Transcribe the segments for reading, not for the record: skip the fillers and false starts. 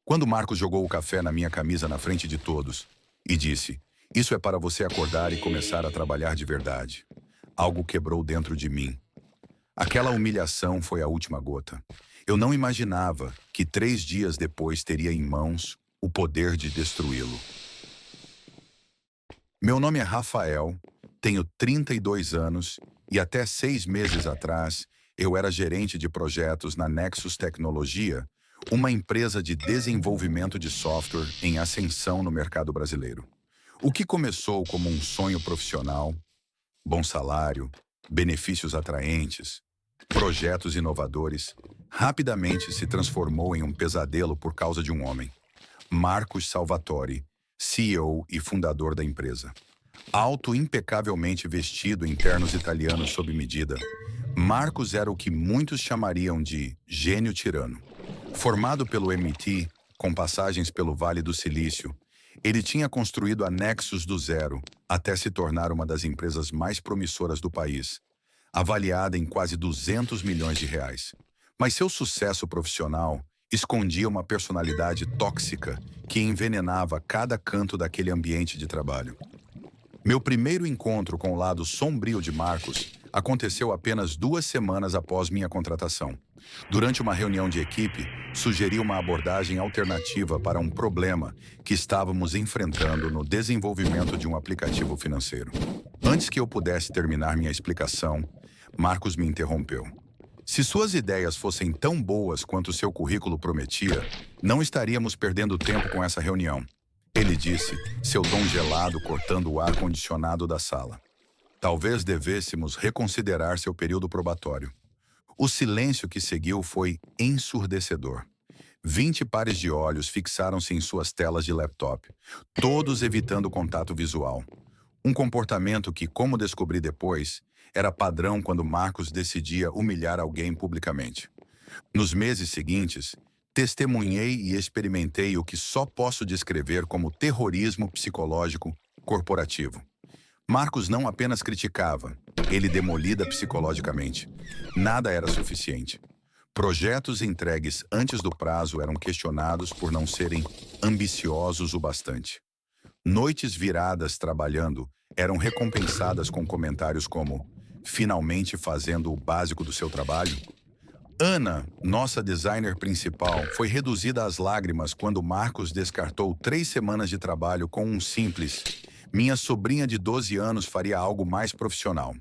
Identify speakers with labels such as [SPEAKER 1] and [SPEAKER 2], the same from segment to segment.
[SPEAKER 1] Quando Marcos jogou o café na minha camisa na frente de todos e disse: "Isso é para você acordar e começar a trabalhar de verdade." Algo quebrou dentro de mim. Aquela humilhação foi a última gota. Eu não imaginava que 3 dias depois teria em mãos o poder de destruí-lo. Meu nome é Rafael, tenho 32 anos e até 6 meses atrás eu era gerente de projetos na Nexus Tecnologia, uma empresa de desenvolvimento de software em ascensão no mercado brasileiro. O que começou como um sonho profissional, bom salário, benefícios atraentes, projetos inovadores, rapidamente se transformou em um pesadelo por causa de um homem, Marcos Salvatori, CEO e fundador da empresa. Alto, impecavelmente vestido em ternos italianos sob medida, Marcos era o que muitos chamariam de gênio tirano. Formado pelo MIT, com passagens pelo Vale do Silício, ele tinha construído a Nexus do zero até se tornar uma das empresas mais promissoras do país, avaliada em quase 200 milhões de reais. Mas seu sucesso profissional escondia uma personalidade tóxica que envenenava cada canto daquele ambiente de trabalho. Meu primeiro encontro com o lado sombrio de Marcos aconteceu apenas 2 semanas após minha contratação. Durante uma reunião de equipe, sugeri uma abordagem alternativa para um problema que estávamos enfrentando no desenvolvimento de um aplicativo financeiro. Antes que eu pudesse terminar minha explicação, Marcos me interrompeu. Se suas ideias fossem tão boas quanto seu currículo prometia, não estaríamos perdendo tempo com essa reunião. Ele disse, seu tom gelado cortando o ar-condicionado da sala. Talvez devêssemos reconsiderar seu período probatório. O silêncio que seguiu foi ensurdecedor. 20 pares de olhos fixaram-se em suas telas de laptop, todos evitando contato visual. Um comportamento que, como descobri depois, era padrão quando Marcos decidia humilhar alguém publicamente. Nos meses seguintes, testemunhei e experimentei o que só posso descrever como terrorismo psicológico corporativo. Marcos não apenas criticava, ele demolida psicologicamente. Nada era suficiente. Projetos entregues antes do prazo eram questionados por não serem ambiciosos o bastante. Noites viradas trabalhando eram recompensadas com comentários como "finalmente fazendo o básico do seu trabalho?" Ana, nossa designer principal, foi reduzida às lágrimas quando Marcos descartou 3 semanas de trabalho com um simples "minha sobrinha de 12 anos faria algo mais profissional."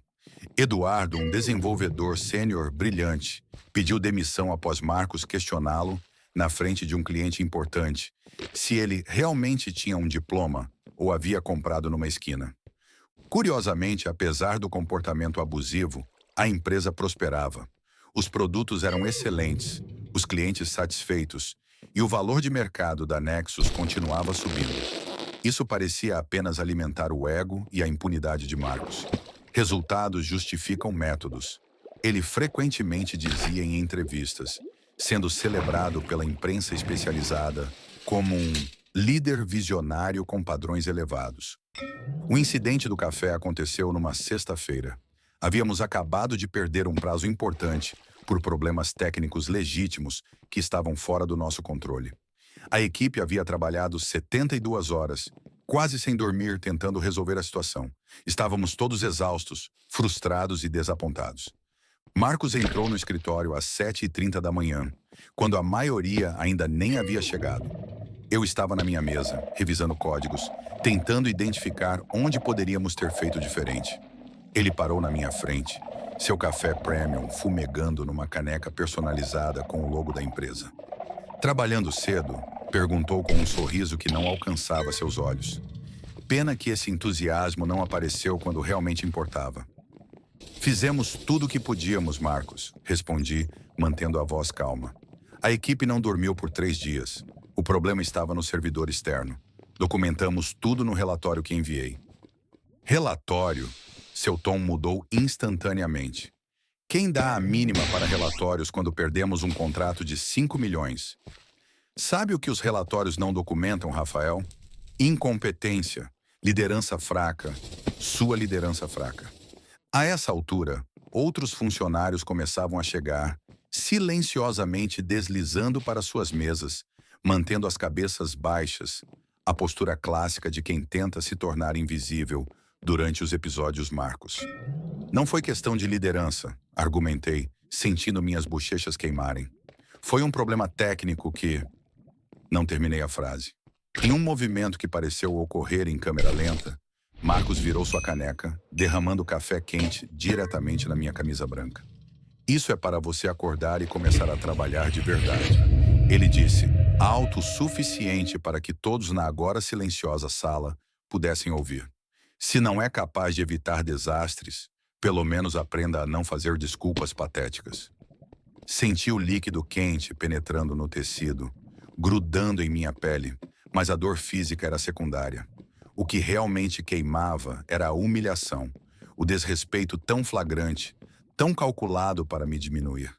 [SPEAKER 1] Eduardo, um desenvolvedor sênior brilhante, pediu demissão após Marcos questioná-lo, na frente de um cliente importante, se ele realmente tinha um diploma ou havia comprado numa esquina. Curiosamente, apesar do comportamento abusivo, a empresa prosperava. Os produtos eram excelentes, os clientes satisfeitos e o valor de mercado da Nexus continuava subindo. Isso parecia apenas alimentar o ego e a impunidade de Marcos. Resultados justificam métodos. Ele frequentemente dizia em entrevistas, sendo celebrado pela imprensa especializada como um líder visionário com padrões elevados. O incidente do café aconteceu numa sexta-feira. Havíamos acabado de perder um prazo importante por problemas técnicos legítimos que estavam fora do nosso controle. A equipe havia trabalhado 72 horas, quase sem dormir, tentando resolver a situação. Estávamos todos exaustos, frustrados e desapontados. Marcos entrou no escritório às 7h30 da manhã, quando a maioria ainda nem havia chegado. Eu estava na minha mesa, revisando códigos, tentando identificar onde poderíamos ter feito diferente. Ele parou na minha frente, seu café premium fumegando numa caneca personalizada com o logo da empresa. "Trabalhando cedo?" perguntou com um sorriso que não alcançava seus olhos. Pena que esse entusiasmo não apareceu quando realmente importava. "Fizemos tudo o que podíamos, Marcos", respondi, mantendo a voz calma. "A equipe não dormiu por 3 dias. O problema estava no servidor externo. Documentamos tudo no relatório que enviei." "Relatório?" Seu tom mudou instantaneamente. "Quem dá a mínima para relatórios quando perdemos um contrato de 5 milhões? Sabe o que os relatórios não documentam, Rafael? Incompetência, liderança fraca, sua liderança fraca." A essa altura, outros funcionários começavam a chegar, silenciosamente deslizando para suas mesas, mantendo as cabeças baixas, a postura clássica de quem tenta se tornar invisível durante os episódios Marcos. Não foi questão de liderança, argumentei, sentindo minhas bochechas queimarem. Foi um problema técnico que... Não terminei a frase. Em um movimento que pareceu ocorrer em câmera lenta, Marcos virou sua caneca, derramando café quente diretamente na minha camisa branca. Isso é para você acordar e começar a trabalhar de verdade. Ele disse, alto o suficiente para que todos na agora silenciosa sala pudessem ouvir. Se não é capaz de evitar desastres, pelo menos aprenda a não fazer desculpas patéticas. Senti o líquido quente penetrando no tecido, grudando em minha pele, mas a dor física era secundária. O que realmente queimava era a humilhação, o desrespeito tão flagrante, tão calculado para me diminuir.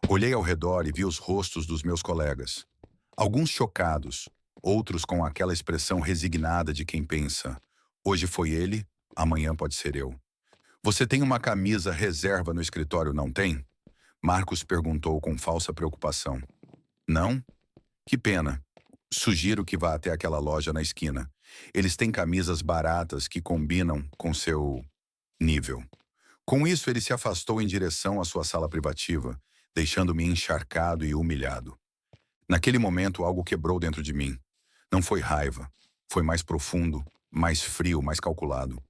[SPEAKER 1] Olhei ao redor e vi os rostos dos meus colegas. Alguns chocados, outros com aquela expressão resignada de quem pensa, hoje foi ele, amanhã pode ser eu. Você tem uma camisa reserva no escritório, não tem? Marcos perguntou com falsa preocupação. Não? Que pena. Sugiro que vá até aquela loja na esquina. Eles têm camisas baratas que combinam com seu nível. Com isso, ele se afastou em direção à sua sala privativa, deixando-me encharcado e humilhado. Naquele momento, algo quebrou dentro de mim. Não foi raiva. Foi mais profundo, mais frio, mais calculado.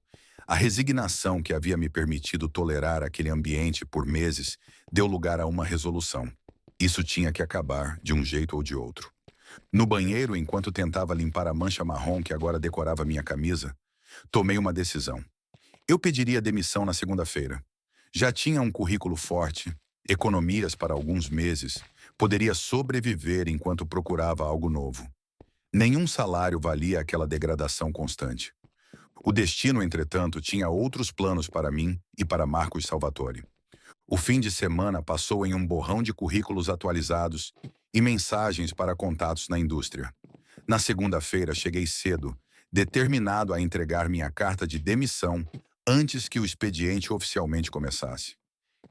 [SPEAKER 1] A resignação que havia me permitido tolerar aquele ambiente por meses deu lugar a uma resolução. Isso tinha que acabar, de um jeito ou de outro. No banheiro, enquanto tentava limpar a mancha marrom que agora decorava minha camisa, tomei uma decisão. Eu pediria demissão na segunda-feira. Já tinha um currículo forte, economias para alguns meses, poderia sobreviver enquanto procurava algo novo. Nenhum salário valia aquela degradação constante. O destino, entretanto, tinha outros planos para mim e para Marcos Salvatore. O fim de semana passou em um borrão de currículos atualizados e mensagens para contatos na indústria. Na segunda-feira, cheguei cedo, determinado a entregar minha carta de demissão antes que o expediente oficialmente começasse.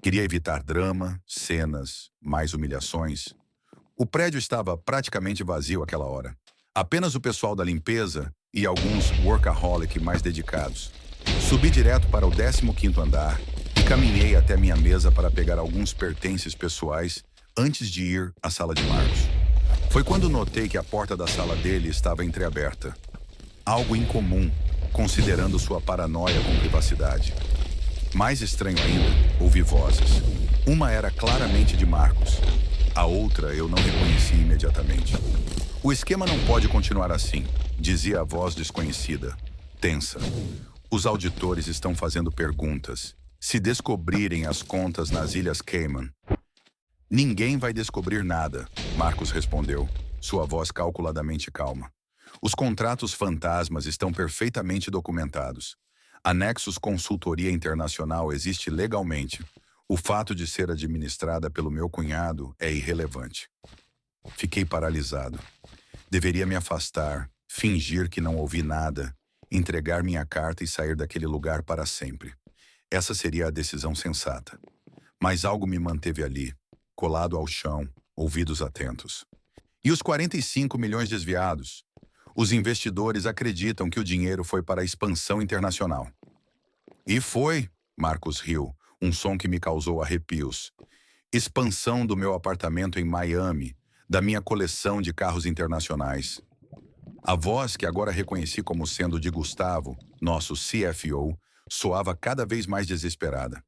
[SPEAKER 1] Queria evitar drama, cenas, mais humilhações. O prédio estava praticamente vazio àquela hora. Apenas o pessoal da limpeza e alguns workaholic mais dedicados. Subi direto para o 15º andar e caminhei até minha mesa para pegar alguns pertences pessoais antes de ir à sala de Marcos. Foi quando notei que a porta da sala dele estava entreaberta. Algo incomum, considerando sua paranoia com privacidade. Mais estranho ainda, ouvi vozes. Uma era claramente de Marcos. A outra eu não reconheci imediatamente. O esquema não pode continuar assim, dizia a voz desconhecida, tensa. Os auditores estão fazendo perguntas. Se descobrirem as contas nas Ilhas Cayman. Ninguém vai descobrir nada, Marcos respondeu, sua voz calculadamente calma. Os contratos fantasmas estão perfeitamente documentados. A Nexus Consultoria Internacional existe legalmente. O fato de ser administrada pelo meu cunhado é irrelevante. Fiquei paralisado. Deveria me afastar, fingir que não ouvi nada, entregar minha carta e sair daquele lugar para sempre. Essa seria a decisão sensata. Mas algo me manteve ali, colado ao chão, ouvidos atentos. E os 45 milhões desviados? Os investidores acreditam que o dinheiro foi para a expansão internacional. E foi, Marcos riu, um som que me causou arrepios. Expansão do meu apartamento em Miami, da minha coleção de carros internacionais. A voz, que agora reconheci como sendo de Gustavo, nosso CFO, soava cada vez mais desesperada.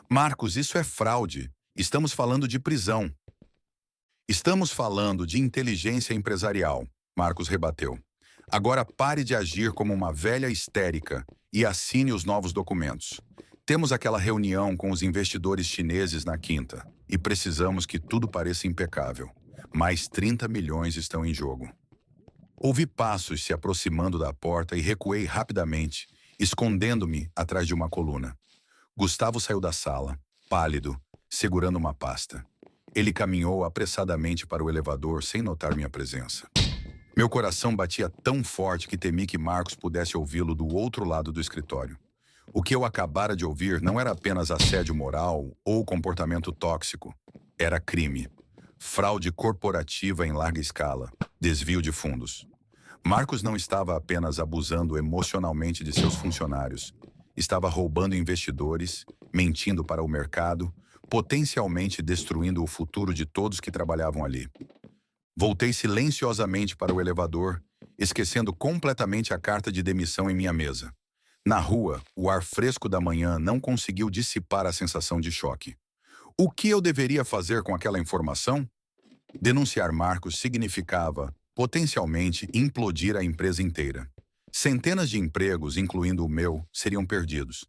[SPEAKER 1] Marcos, isso é fraude. Estamos falando de prisão. Estamos falando de inteligência empresarial, Marcos rebateu. Agora pare de agir como uma velha histérica e assine os novos documentos. Temos aquela reunião com os investidores chineses na quinta e precisamos que tudo pareça impecável. Mais 30 milhões estão em jogo. Ouvi passos se aproximando da porta e recuei rapidamente, escondendo-me atrás de uma coluna. Gustavo saiu da sala, pálido, segurando uma pasta. Ele caminhou apressadamente para o elevador sem notar minha presença. Meu coração batia tão forte que temi que Marcos pudesse ouvi-lo do outro lado do escritório. O que eu acabara de ouvir não era apenas assédio moral ou comportamento tóxico. Era crime. Fraude corporativa em larga escala. Desvio de fundos. Marcos não estava apenas abusando emocionalmente de seus funcionários. Estava roubando investidores, mentindo para o mercado, potencialmente destruindo o futuro de todos que trabalhavam ali. Voltei silenciosamente para o elevador, esquecendo completamente a carta de demissão em minha mesa. Na rua, o ar fresco da manhã não conseguiu dissipar a sensação de choque. O que eu deveria fazer com aquela informação? Denunciar Marcos significava, potencialmente, implodir a empresa inteira. Centenas de empregos, incluindo o meu, seriam perdidos.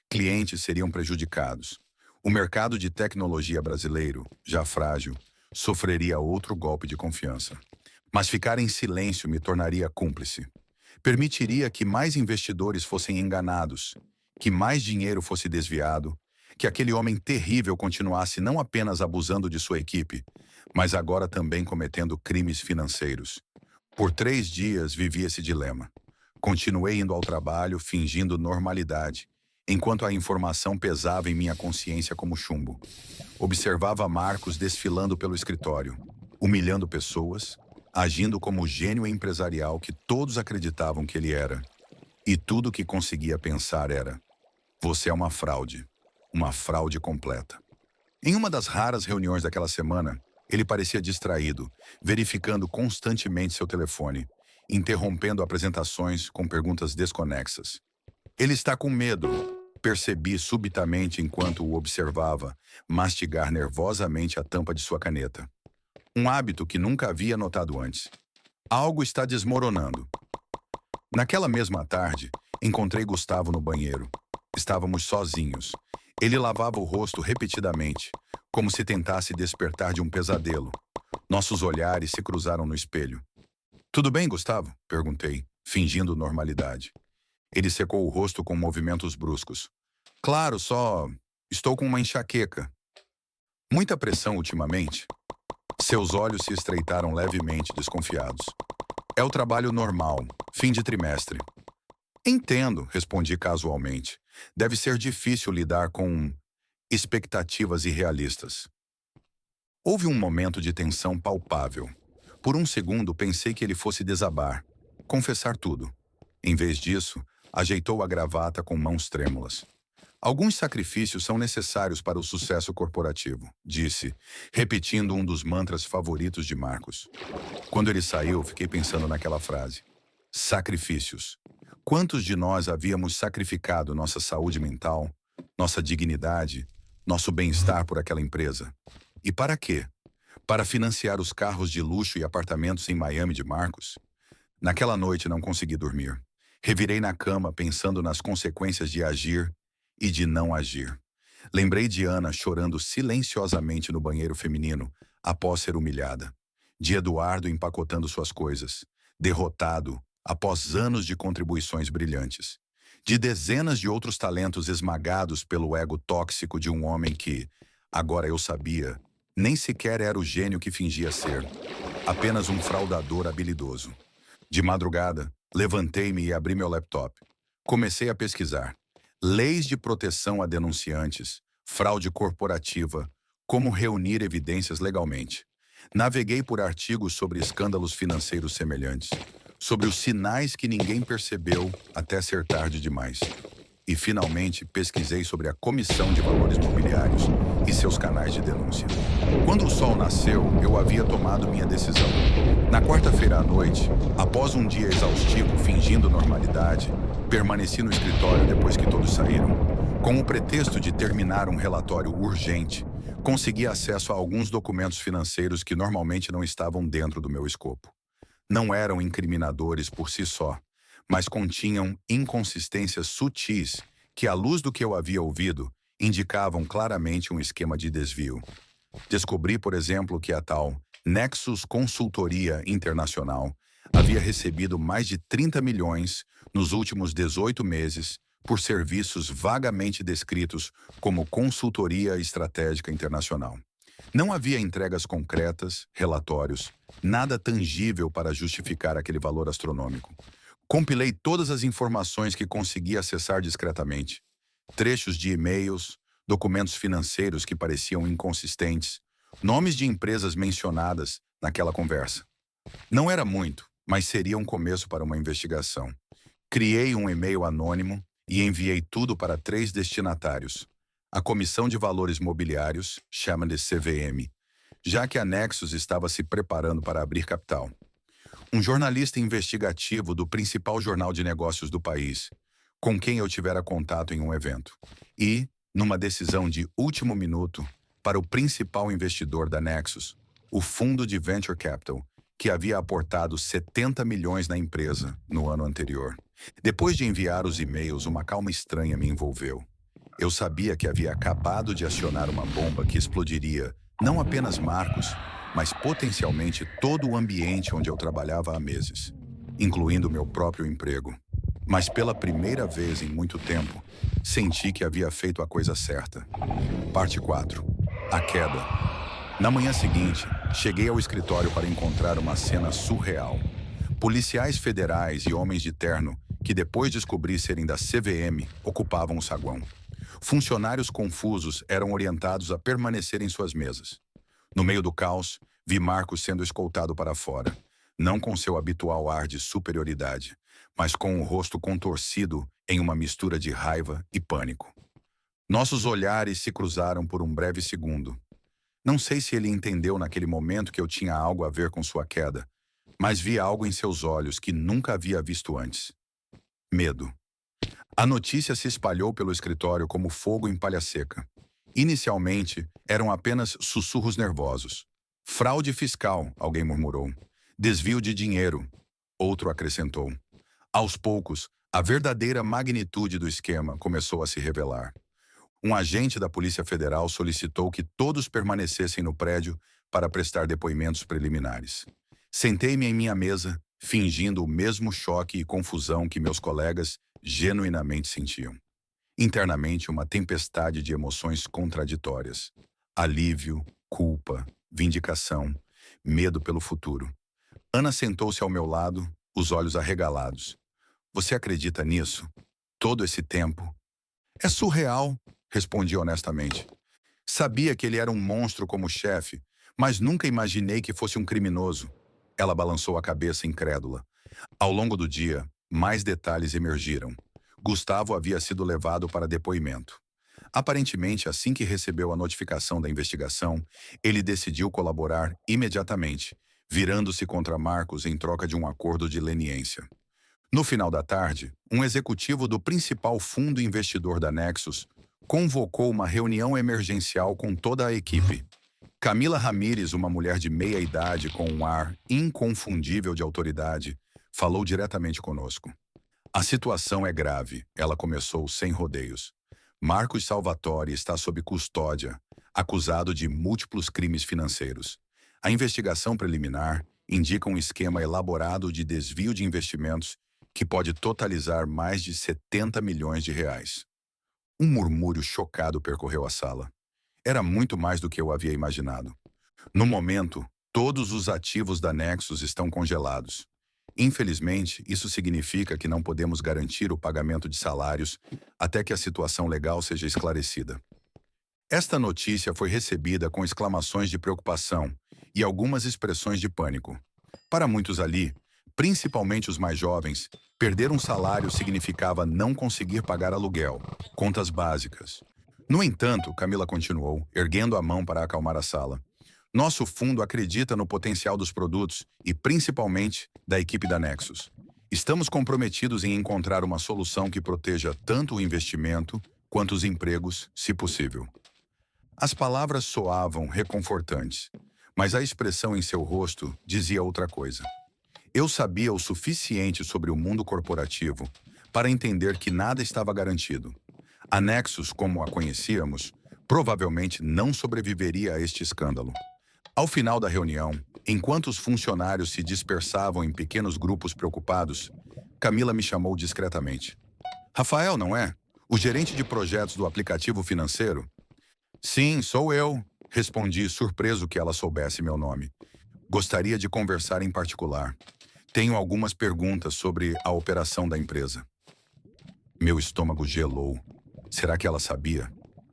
[SPEAKER 1] Clientes seriam prejudicados. O mercado de tecnologia brasileiro, já frágil, sofreria outro golpe de confiança. Mas ficar em silêncio me tornaria cúmplice. Permitiria que mais investidores fossem enganados, que mais dinheiro fosse desviado, que aquele homem terrível continuasse não apenas abusando de sua equipe, mas agora também cometendo crimes financeiros. Por 3 dias vivi esse dilema. Continuei indo ao trabalho, fingindo normalidade, enquanto a informação pesava em minha consciência como chumbo. Observava Marcos desfilando pelo escritório, humilhando pessoas, agindo como o gênio empresarial que todos acreditavam que ele era. E tudo que conseguia pensar era: você é uma fraude completa. Em uma das raras reuniões daquela semana, ele parecia distraído, verificando constantemente seu telefone, interrompendo apresentações com perguntas desconexas. Ele está com medo, percebi subitamente enquanto o observava mastigar nervosamente a tampa de sua caneta. Um hábito que nunca havia notado antes. Algo está desmoronando. Naquela mesma tarde, encontrei Gustavo no banheiro. Estávamos sozinhos. Ele lavava o rosto repetidamente, como se tentasse despertar de um pesadelo. Nossos olhares se cruzaram no espelho. "Tudo bem, Gustavo?" perguntei, fingindo normalidade. Ele secou o rosto com movimentos bruscos. "Claro, só estou com uma enxaqueca." "Muita pressão ultimamente?" Seus olhos se estreitaram levemente, desconfiados. "É o trabalho normal, fim de trimestre." "Entendo", respondi casualmente. "Deve ser difícil lidar com expectativas irrealistas." Houve um momento de tensão palpável. Por um segundo pensei que ele fosse desabar, confessar tudo. Em vez disso, ajeitou a gravata com mãos trêmulas. "Alguns sacrifícios são necessários para o sucesso corporativo", disse, repetindo um dos mantras favoritos de Marcos. Quando ele saiu, fiquei pensando naquela frase. Sacrifícios. Quantos de nós havíamos sacrificado nossa saúde mental, nossa dignidade, nosso bem-estar por aquela empresa? E para quê? Para financiar os carros de luxo e apartamentos em Miami de Marcos? Naquela noite não consegui dormir. Revirei na cama pensando nas consequências de agir e de não agir. Lembrei de Ana chorando silenciosamente no banheiro feminino após ser humilhada. De Eduardo empacotando suas coisas, derrotado após anos de contribuições brilhantes. De dezenas de outros talentos esmagados pelo ego tóxico de um homem que, agora eu sabia, nem sequer era o gênio que fingia ser. Apenas um fraudador habilidoso. De madrugada, levantei-me e abri meu laptop. Comecei a pesquisar. Leis de proteção a denunciantes, fraude corporativa, como reunir evidências legalmente. Naveguei por artigos sobre escândalos financeiros semelhantes, sobre os sinais que ninguém percebeu até ser tarde demais. E, finalmente, pesquisei sobre a Comissão de Valores Mobiliários e seus canais de denúncia. Quando o sol nasceu, eu havia tomado minha decisão. Na quarta-feira à noite, após um dia exaustivo fingindo normalidade, permaneci no escritório depois que todos saíram. Com o pretexto de terminar um relatório urgente, consegui acesso a alguns documentos financeiros que normalmente não estavam dentro do meu escopo. Não eram incriminadores por si só, mas continham inconsistências sutis que, à luz do que eu havia ouvido, indicavam claramente um esquema de desvio. Descobri, por exemplo, que a tal Nexus Consultoria Internacional havia recebido mais de 30 milhões nos últimos 18 meses por serviços vagamente descritos como consultoria estratégica internacional. Não havia entregas concretas, relatórios, nada tangível para justificar aquele valor astronômico. Compilei todas as informações que consegui acessar discretamente. Trechos de e-mails, documentos financeiros que pareciam inconsistentes, Nomes de empresas mencionadas naquela conversa. Não era muito, mas seria um começo para uma investigação. Criei um e-mail anônimo e enviei tudo para 3 destinatários. A Comissão de Valores Mobiliários, chama de CVM, já que a Nexus estava se preparando para abrir capital. Um jornalista investigativo do principal jornal de negócios do país, com quem eu tivera contato em um evento. E, numa decisão de último minuto, para o principal investidor da Nexus, o fundo de Venture Capital, que havia aportado 70 milhões na empresa no ano anterior. Depois de enviar os e-mails, uma calma estranha me envolveu. Eu sabia que havia acabado de acionar uma bomba que explodiria não apenas Marcos, mas potencialmente todo o ambiente onde eu trabalhava há meses, incluindo meu próprio emprego. Mas pela primeira vez em muito tempo, senti que havia feito a coisa certa. Parte 4. A queda. Na manhã seguinte, cheguei ao escritório para encontrar uma cena surreal. Policiais federais e homens de terno, que depois descobri serem da CVM, ocupavam o saguão. Funcionários confusos eram orientados a permanecer em suas mesas. No meio do caos, vi Marcos sendo escoltado para fora, não com seu habitual ar de superioridade, mas com o rosto contorcido em uma mistura de raiva e pânico. Nossos olhares se cruzaram por um breve segundo. Não sei se ele entendeu naquele momento que eu tinha algo a ver com sua queda, mas vi algo em seus olhos que nunca havia visto antes. Medo. A notícia se espalhou pelo escritório como fogo em palha seca. Inicialmente, eram apenas sussurros nervosos. Fraude fiscal, alguém murmurou. Desvio de dinheiro, outro acrescentou. Aos poucos, a verdadeira magnitude do esquema começou a se revelar. Um agente da Polícia Federal solicitou que todos permanecessem no prédio para prestar depoimentos preliminares. Sentei-me em minha mesa, fingindo o mesmo choque e confusão que meus colegas genuinamente sentiam. Internamente, uma tempestade de emoções contraditórias. Alívio, culpa, vindicação, medo pelo futuro. Ana sentou-se ao meu lado, os olhos arregalados. Você acredita nisso? Todo esse tempo? É surreal, respondi honestamente. Sabia que ele era um monstro como chefe, mas nunca imaginei que fosse um criminoso. Ela balançou a cabeça incrédula. Ao longo do dia, mais detalhes emergiram. Gustavo havia sido levado para depoimento. Aparentemente, assim que recebeu a notificação da investigação, ele decidiu colaborar imediatamente, virando-se contra Marcos em troca de um acordo de leniência. No final da tarde, um executivo do principal fundo investidor da Nexus convocou uma reunião emergencial com toda a equipe. Camila Ramírez, uma mulher de meia idade com um ar inconfundível de autoridade, falou diretamente conosco. A situação é grave, ela começou sem rodeios. Marcos Salvatore está sob custódia, acusado de múltiplos crimes financeiros. A investigação preliminar indica um esquema elaborado de desvio de investimentos que pode totalizar mais de 70 milhões de reais. Um murmúrio chocado percorreu a sala. Era muito mais do que eu havia imaginado. No momento, todos os ativos da Nexus estão congelados. Infelizmente, isso significa que não podemos garantir o pagamento de salários até que a situação legal seja esclarecida. Esta notícia foi recebida com exclamações de preocupação e algumas expressões de pânico. Para muitos ali, principalmente os mais jovens, perder um salário significava não conseguir pagar aluguel, contas básicas. No entanto, Camila continuou, erguendo a mão para acalmar a sala. Nosso fundo acredita no potencial dos produtos e, principalmente, da equipe da Nexus. Estamos comprometidos em encontrar uma solução que proteja tanto o investimento quanto os empregos, se possível. As palavras soavam reconfortantes, mas a expressão em seu rosto dizia outra coisa. Eu sabia o suficiente sobre o mundo corporativo para entender que nada estava garantido. A Nexus, como a conhecíamos, provavelmente não sobreviveria a este escândalo. Ao final da reunião, enquanto os funcionários se dispersavam em pequenos grupos preocupados, Camila me chamou discretamente. Rafael, não é? O gerente de projetos do aplicativo financeiro? Sim, sou eu, respondi, surpreso que ela soubesse meu nome. Gostaria de conversar em particular. Tenho algumas perguntas sobre a operação da empresa. Meu estômago gelou. Será que ela sabia?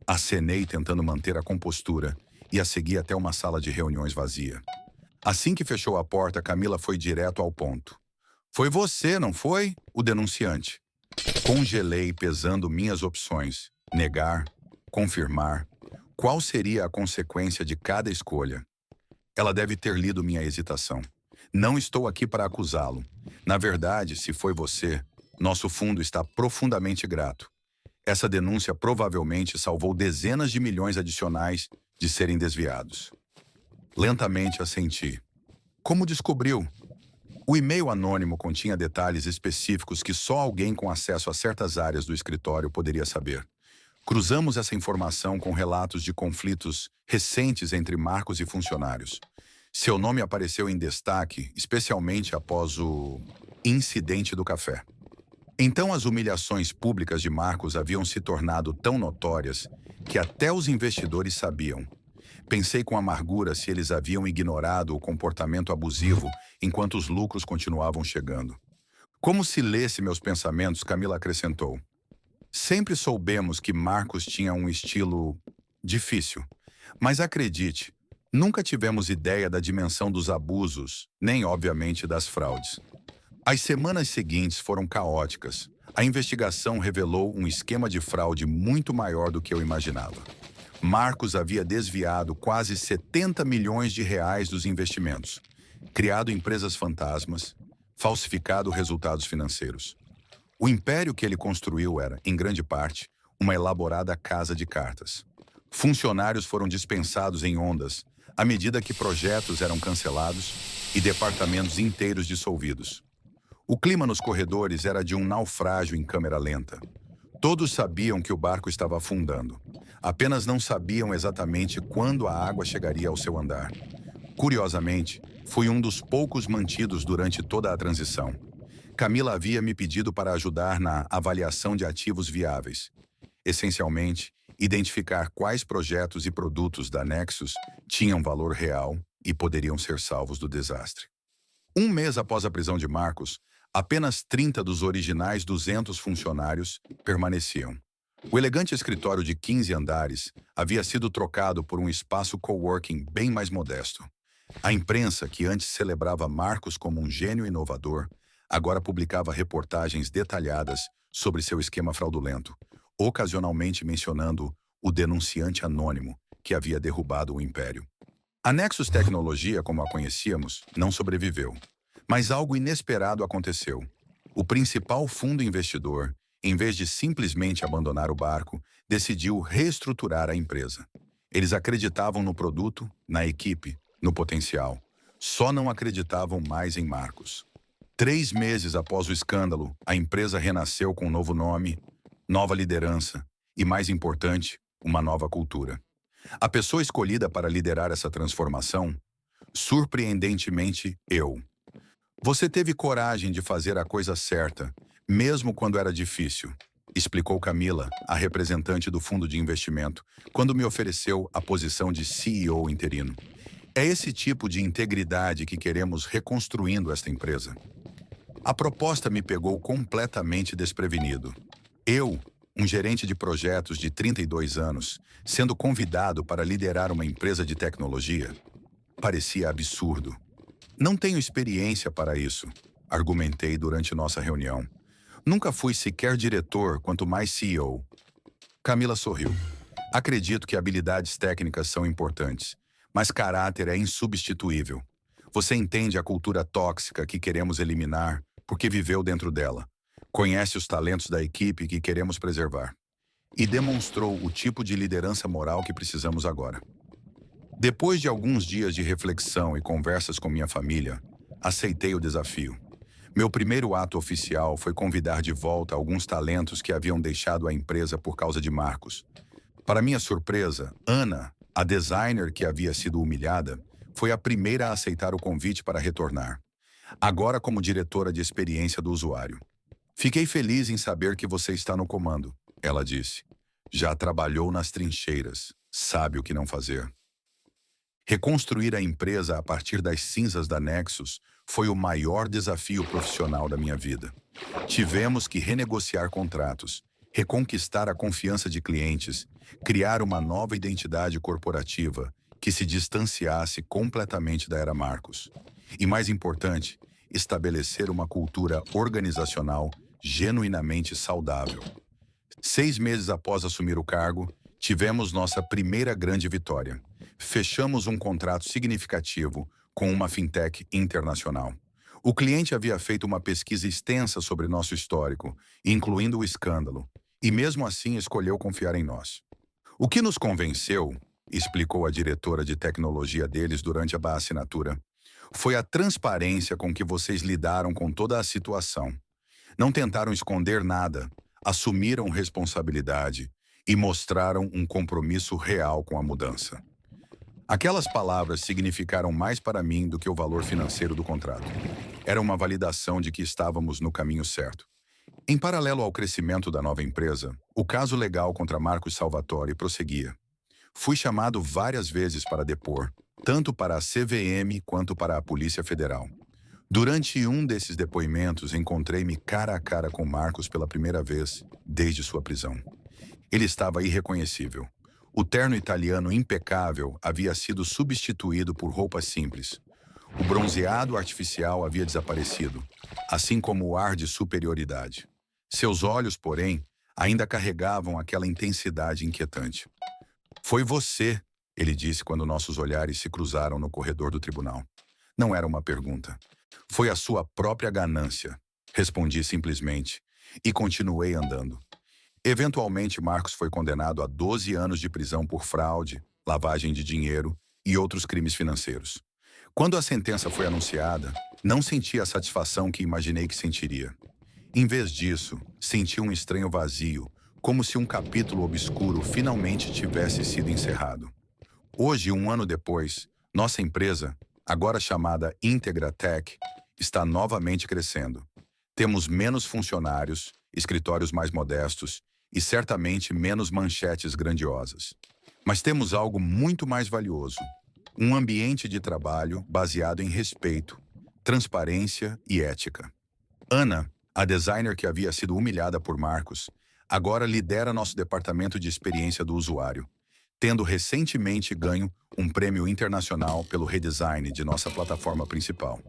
[SPEAKER 1] Acenei tentando manter a compostura e a segui até uma sala de reuniões vazia. Assim que fechou a porta, Camila foi direto ao ponto. Foi você, não foi? O denunciante. Congelei pesando minhas opções. Negar, confirmar. Qual seria a consequência de cada escolha? Ela deve ter lido minha hesitação. Não estou aqui para acusá-lo. Na verdade, se foi você, nosso fundo está profundamente grato. Essa denúncia provavelmente salvou dezenas de milhões adicionais de serem desviados. Lentamente assenti. Como descobriu? O e-mail anônimo continha detalhes específicos que só alguém com acesso a certas áreas do escritório poderia saber. Cruzamos essa informação com relatos de conflitos recentes entre Marcos e funcionários. Seu nome apareceu em destaque, especialmente após o incidente do café. Então as humilhações públicas de Marcos haviam se tornado tão notórias que até os investidores sabiam. Pensei com amargura se eles haviam ignorado o comportamento abusivo enquanto os lucros continuavam chegando. Como se lesse meus pensamentos, Camila acrescentou. Sempre soubemos que Marcos tinha um estilo difícil, mas acredite, nunca tivemos ideia da dimensão dos abusos, nem obviamente das fraudes. As semanas seguintes foram caóticas. A investigação revelou um esquema de fraude muito maior do que eu imaginava. Marcos havia desviado quase 70 milhões de reais dos investimentos, criado empresas fantasmas, falsificado resultados financeiros. O império que ele construiu era, em grande parte, uma elaborada casa de cartas. Funcionários foram dispensados em ondas, à medida que projetos eram cancelados e departamentos inteiros dissolvidos. O clima nos corredores era de um naufrágio em câmera lenta. Todos sabiam que o barco estava afundando. Apenas não sabiam exatamente quando a água chegaria ao seu andar. Curiosamente, fui um dos poucos mantidos durante toda a transição. Camila havia me pedido para ajudar na avaliação de ativos viáveis. Essencialmente, identificar quais projetos e produtos da Nexus tinham valor real e poderiam ser salvos do desastre. Um mês após a prisão de Marcos, apenas 30 dos originais 200 funcionários permaneciam. O elegante escritório de 15 andares havia sido trocado por um espaço coworking bem mais modesto. A imprensa, que antes celebrava Marcos como um gênio inovador, agora publicava reportagens detalhadas sobre seu esquema fraudulento, ocasionalmente mencionando o denunciante anônimo que havia derrubado o império. A Nexus Tecnologia, como a conhecíamos, não sobreviveu. Mas algo inesperado aconteceu. O principal fundo investidor, em vez de simplesmente abandonar o barco, decidiu reestruturar a empresa. Eles acreditavam no produto, na equipe, no potencial. Só não acreditavam mais em Marcos. 3 meses após o escândalo, a empresa renasceu com um novo nome, nova liderança e, mais importante, uma nova cultura. A pessoa escolhida para liderar essa transformação? Surpreendentemente, eu. Você teve coragem de fazer a coisa certa, mesmo quando era difícil, explicou Camila, a representante do fundo de investimento, quando me ofereceu a posição de CEO interino. É esse tipo de integridade que queremos reconstruindo esta empresa. A proposta me pegou completamente desprevenido. Eu, um gerente de projetos de 32 anos, sendo convidado para liderar uma empresa de tecnologia, parecia absurdo. Não tenho experiência para isso, argumentei durante nossa reunião. Nunca fui sequer diretor, quanto mais CEO. Camila sorriu. Acredito que habilidades técnicas são importantes, mas caráter é insubstituível. Você entende a cultura tóxica que queremos eliminar porque viveu dentro dela. Conhece os talentos da equipe que queremos preservar. E demonstrou o tipo de liderança moral que precisamos agora. Depois de alguns dias de reflexão e conversas com minha família, aceitei o desafio. Meu primeiro ato oficial foi convidar de volta alguns talentos que haviam deixado a empresa por causa de Marcos. Para minha surpresa, Ana, a designer que havia sido humilhada, foi a primeira a aceitar o convite para retornar. Agora como diretora de experiência do usuário. Fiquei feliz em saber que você está no comando, ela disse. Já trabalhou nas trincheiras, sabe o que não fazer. Reconstruir a empresa a partir das cinzas da Nexus foi o maior desafio profissional da minha vida. Tivemos que renegociar contratos, reconquistar a confiança de clientes, criar uma nova identidade corporativa que se distanciasse completamente da era Marcos. E mais importante, estabelecer uma cultura organizacional genuinamente saudável. 6 meses após assumir o cargo, tivemos nossa primeira grande vitória. Fechamos um contrato significativo com uma fintech internacional. O cliente havia feito uma pesquisa extensa sobre nosso histórico, incluindo o escândalo, e mesmo assim escolheu confiar em nós. O que nos convenceu, explicou a diretora de tecnologia deles durante a assinatura, foi a transparência com que vocês lidaram com toda a situação. Não tentaram esconder nada, assumiram responsabilidade e mostraram um compromisso real com a mudança. Aquelas palavras significaram mais para mim do que o valor financeiro do contrato. Era uma validação de que estávamos no caminho certo. Em paralelo ao crescimento da nova empresa, o caso legal contra Marcos Salvatore prosseguia. Fui chamado várias vezes para depor, tanto para a CVM quanto para a Polícia Federal. Durante um desses depoimentos, encontrei-me cara a cara com Marcos pela primeira vez desde sua prisão. Ele estava irreconhecível. O terno italiano impecável havia sido substituído por roupas simples. O bronzeado artificial havia desaparecido, assim como o ar de superioridade. Seus olhos, porém, ainda carregavam aquela intensidade inquietante. Foi você, ele disse quando nossos olhares se cruzaram no corredor do tribunal. Não era uma pergunta. Foi a sua própria ganância, respondi simplesmente, e continuei andando. Eventualmente, Marcos foi condenado a 12 anos de prisão por fraude, lavagem de dinheiro e outros crimes financeiros. Quando a sentença foi anunciada, não senti a satisfação que imaginei que sentiria. Em vez disso, senti um estranho vazio, como se um capítulo obscuro finalmente tivesse sido encerrado. Hoje, um ano depois, nossa empresa, agora chamada Integra Tech, está novamente crescendo. Temos menos funcionários, escritórios mais modestos e certamente menos manchetes grandiosas. Mas temos algo muito mais valioso: um ambiente de trabalho baseado em respeito, transparência e ética. Ana, a designer que havia sido humilhada por Marcos, agora lidera nosso departamento de experiência do usuário, tendo recentemente ganho um prêmio internacional pelo redesign de nossa plataforma principal.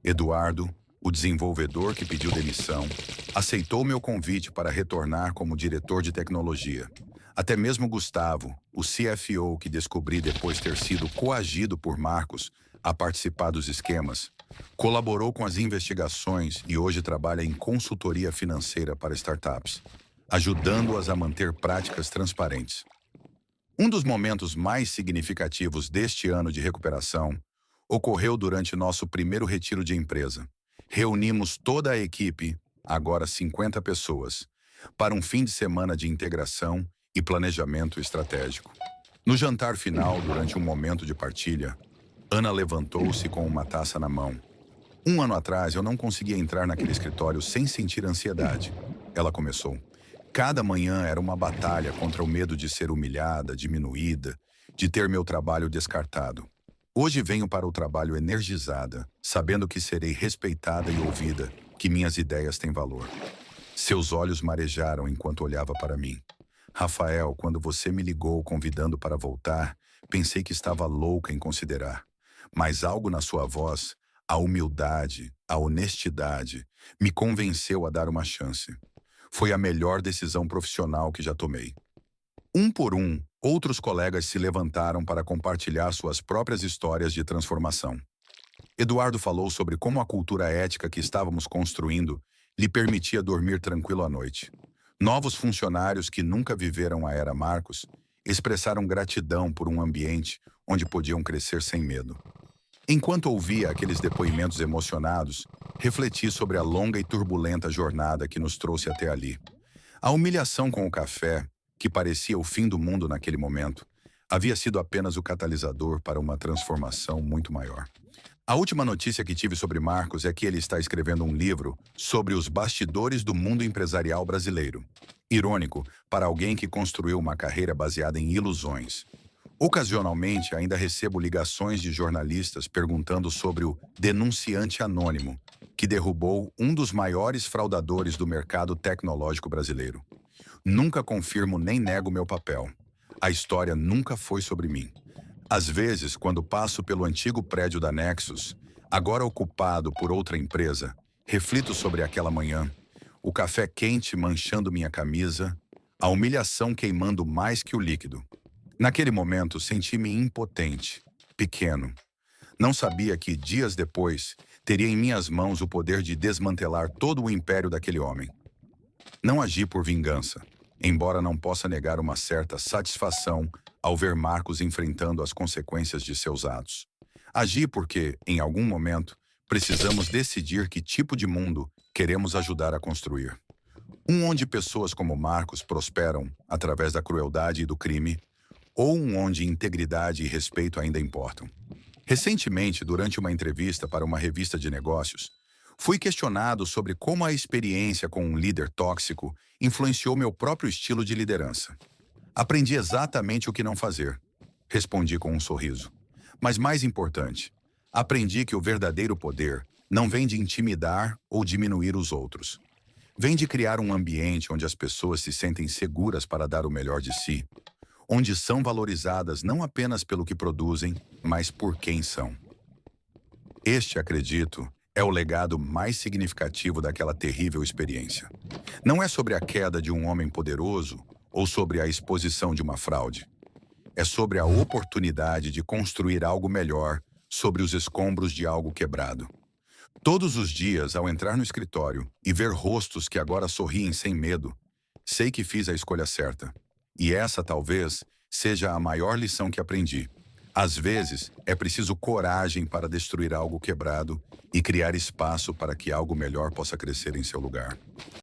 [SPEAKER 1] Eduardo, o desenvolvedor que pediu demissão, aceitou meu convite para retornar como diretor de tecnologia. Até mesmo Gustavo, o CFO que descobri depois ter sido coagido por Marcos a participar dos esquemas, colaborou com as investigações e hoje trabalha em consultoria financeira para startups, ajudando-as a manter práticas transparentes. Um dos momentos mais significativos deste ano de recuperação ocorreu durante nosso primeiro retiro de empresa. Reunimos toda a equipe, agora 50 pessoas, para um fim de semana de integração e planejamento estratégico. No jantar final, durante um momento de partilha, Ana levantou-se com uma taça na mão. Um ano atrás, eu não conseguia entrar naquele escritório sem sentir ansiedade. Ela começou. Cada manhã era uma batalha contra o medo de ser humilhada, diminuída, de ter meu trabalho descartado. Hoje venho para o trabalho energizada, sabendo que serei respeitada e ouvida, que minhas ideias têm valor. Seus olhos marejaram enquanto olhava para mim. Rafael, quando você me ligou convidando para voltar, pensei que estava louca em considerar. Mas algo na sua voz, a humildade, a honestidade, me convenceu a dar uma chance. Foi a melhor decisão profissional que já tomei. Um por um, outros colegas se levantaram para compartilhar suas próprias histórias de transformação. Eduardo falou sobre como a cultura ética que estávamos construindo lhe permitia dormir tranquilo à noite. Novos funcionários que nunca viveram a era Marcos expressaram gratidão por um ambiente onde podiam crescer sem medo. Enquanto ouvia aqueles depoimentos emocionados, refleti sobre a longa e turbulenta jornada que nos trouxe até ali. A humilhação com o café, que parecia o fim do mundo naquele momento, havia sido apenas o catalisador para uma transformação muito maior. A última notícia que tive sobre Marcos é que ele está escrevendo um livro sobre os bastidores do mundo empresarial brasileiro. Irônico para alguém que construiu uma carreira baseada em ilusões. Ocasionalmente, ainda recebo ligações de jornalistas perguntando sobre o denunciante anônimo, que derrubou um dos maiores fraudadores do mercado tecnológico brasileiro. Nunca confirmo nem nego meu papel. A história nunca foi sobre mim. Às vezes, quando passo pelo antigo prédio da Nexus, agora ocupado por outra empresa, reflito sobre aquela manhã, o café quente manchando minha camisa, a humilhação queimando mais que o líquido. Naquele momento, senti-me impotente, pequeno. Não sabia que, dias depois, teria em minhas mãos o poder de desmantelar todo o império daquele homem. Não agi por vingança, embora não possa negar uma certa satisfação ao ver Marcos enfrentando as consequências de seus atos. Agi porque, em algum momento, precisamos decidir que tipo de mundo queremos ajudar a construir. Um onde pessoas como Marcos prosperam através da crueldade e do crime, ou um onde integridade e respeito ainda importam. Recentemente, durante uma entrevista para uma revista de negócios, fui questionado sobre como a experiência com um líder tóxico influenciou meu próprio estilo de liderança. Aprendi exatamente o que não fazer, respondi com um sorriso. Mas mais importante, aprendi que o verdadeiro poder não vem de intimidar ou diminuir os outros. Vem de criar um ambiente onde as pessoas se sentem seguras para dar o melhor de si, onde são valorizadas não apenas pelo que produzem, mas por quem são. Este, acredito, é o legado mais significativo daquela terrível experiência. Não é sobre a queda de um homem poderoso ou sobre a exposição de uma fraude. É sobre a oportunidade de construir algo melhor sobre os escombros de algo quebrado. Todos os dias, ao entrar no escritório e ver rostos que agora sorriem sem medo, sei que fiz a escolha certa. E essa, talvez, seja a maior lição que aprendi. Às vezes, é preciso coragem para destruir algo quebrado e criar espaço para que algo melhor possa crescer em seu lugar.